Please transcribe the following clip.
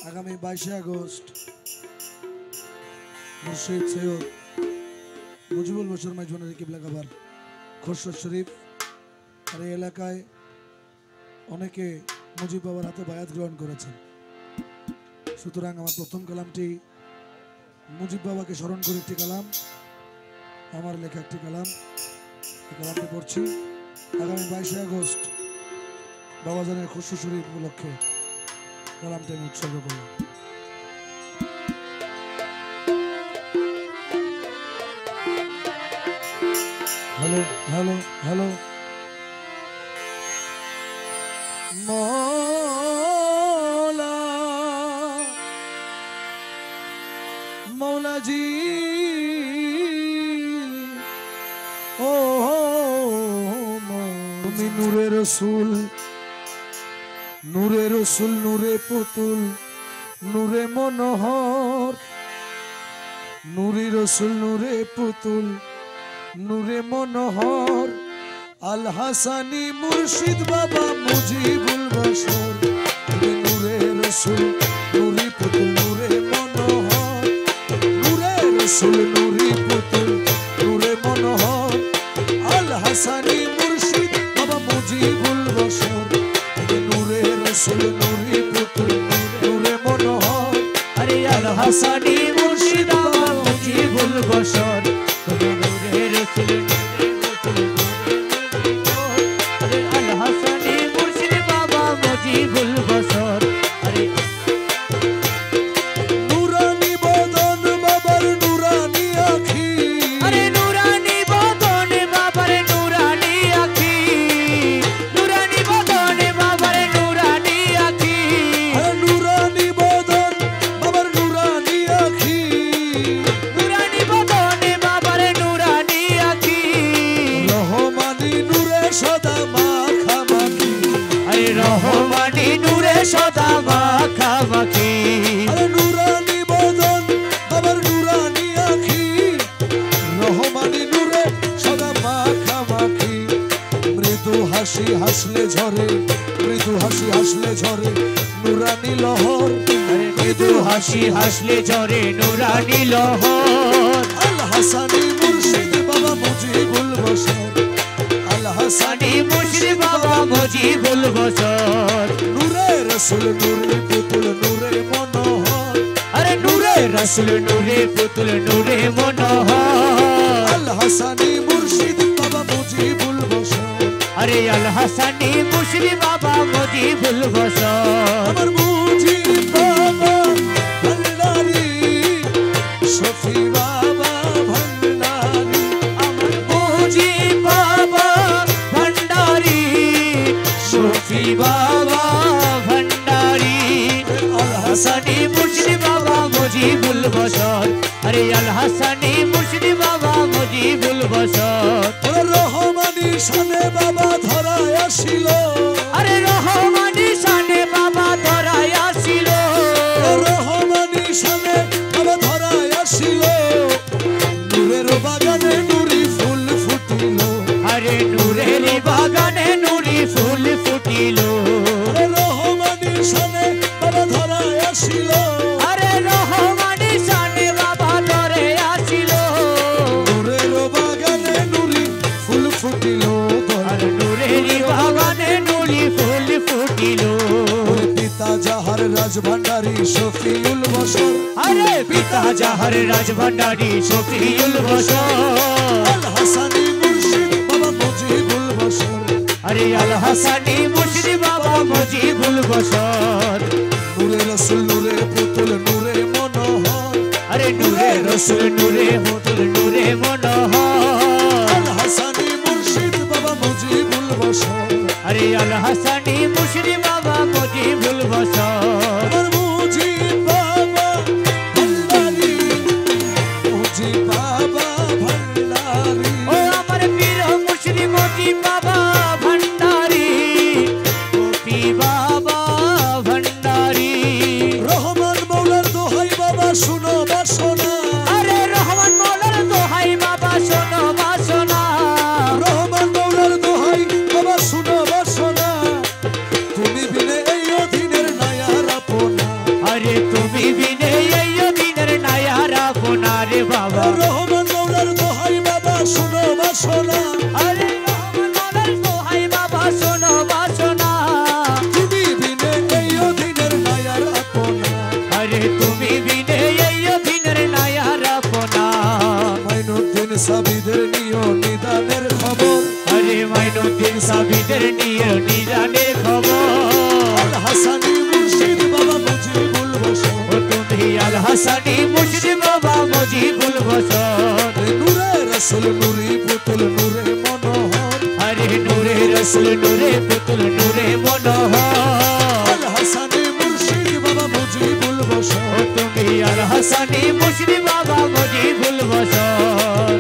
আগামী 22 আগস্ট মুর্শিদ সৈয়দ মুজিবুল বশর মাইজওয়ানের কিবলা কাবার খোরশদ শরীফ আর এই এলাকায় অনেকে মুজিব বাবার হাতে বায়াত গ্রহণ করেছেন। সুতরাং আমার প্রথম কালামটি মুজিব বাবাকে স্মরণ করে একটি কালাম, আমার লেখা একটি কালাম। এই কালামটি পড়ছি। আগামী 22 আগস্ট বাবাজানের খোরশদ শরীফ উপলক্ষে কালামটি আমি উৎসর্গ করলাম। হ্যালো হ্যালো হ্যালো মৌলা মৌলাজি ও তুমি নূরে রসুল নূরে রসুল নূরে পুতুল নূরে মনোহর নূরে রসুল নূরে পুতুল নূরে মনোহর আল হাসানি মুর্শিদ বাবা মুজিবুল বশর নূরে রসুল নূরে পুতুল নূরে মনোহর নূরে রসুল নূরে পুতুল নূরে মনোহর আল হাসানি মুর্শিদ বাবা মুজিবুল বশর নূরে রসুল নূরে পুতুল নূরে মনোহর আরে আল হাসানি মুর্শিদ বাবা মুজিবুল বশর রহমানি নূরে সদা মাখামাখি আরে নুরানি বদন বাবার নুরানি আখি রহমানি নূরে সদা মাখামাখি মৃদু হাসি হাসলে ঝরে মৃদু হাসি হাসলে ঝরে নুরানি লহর মৃদু হাসি হাসলে ঝরে নুরানি লহর আল হাসানি মুর্শিদ বাবা মুজিবুল বশর আল হাসানি মুর্শিদ বাবা মুজিবুল বশর নূরে রসুল নূরে পুতুল নূরে মনোহর আরে নূরে রসুল নূরে পুতুল নূরে মনোহর আল হাসানি মুর্শিদ বাবা মুজিবুল বশর আরে আল হাসানি মুর্শিদ বাবা মুজিবুল বশর আমার মুজিব বাবা ভান্ডারি শফি বাবা ভান্ডারি আমার মুজিব বাবা ভান্ডারি শফি বাবা ভান্ডারি আল হাসানি মুর্শিদ বাবা মুজিবুল বশর আরে আল হাসানি মুর্শিদ বাবা মুজিবুল বশর রহমানি শানে বাবা ধরায় আসিল আরে রহমানি শানে বাবা ধরায় আসিল রহমানি শানে বাবা ধরায় আসিল নূরের বাগানে নুরি ফুল ফুটিল আরে নূরের বাগানে নুরি ফুল ফুটিল রহমানি শানে বাবা ধরায় আসিল আরে রহমানি শানে বাবা ধরে আসিল নূরের বাগানে নুরি ফুল ফুটিল আরে নূরের বাগানে নুরি ফুল ফুটিল পিতা জাহার রাজভান্ডারী শফিউল বশর আরে পিতা জাহার রাজভান্ডারী শফিউল বশর আল হাসানি মুর্শিদ বাবা মুজিবুল বশর আরে আল হাসানি মুর্শিদ বাবা মুজিবুল বশর নূরে রসুল নূরে পুতুল নূরে মনোহর আরে নূরে রসুল নূরে পুতুল নূরে মনোহর আল হাসানি মুর্শিদ বাবা মুজিবুল বশর আরে আল হাসানি মুর্শিদ বাবা মুজিবুল বশর আমার মুজিব বাবা ভান্ডারি মুজিব বাবা ভান্ডারি ও আমার পীর মুর্শিদ মুজিব বাবা ভান্ডারি গোপী বাবা ভান্ডারি রহমান মৌলার দোহাই বাবা শুনো বাসনা আরে রহমান মৌলার দোহাই বাবা শোনো বাসনা রহমান মৌলার দোহাই বাবা শুনো বাসনা তুমি বিনে এই অধীনের নায়ার রে বাবা রহমান মৌলার দোহাই বাবা শোনো বাসনা আরে রহমান মৌলার দোহাই বাবা শোনো বাসনা তুমি বিনে এই অধীনের নায়ার আপনা আরে তুমি বিনে এই অধীনের নায়ার আপনা মাইনুদ্দিন সাবিদের নিয় নিদানের খবর আরে মাইনুদ্দিন সাবিদের নিয়ে নিজানের খবর আল হাসানি মুর্শিদ বাবা মুজিবুল বশর ও তুমি আল হাসানি মুর্শিদ বাবা মুজিবুল বশর নূরে রাসূল নূরি পুতুল নূরে মনোহর আরে নূরে রসুল নূরে পুতুল নূরে মনোহর আল হাসানি মুর্শিদ বাবা মুজিবুল বশর ও তুমি আল হাসানি মুর্শিদ বাবা মুজিবুল বশর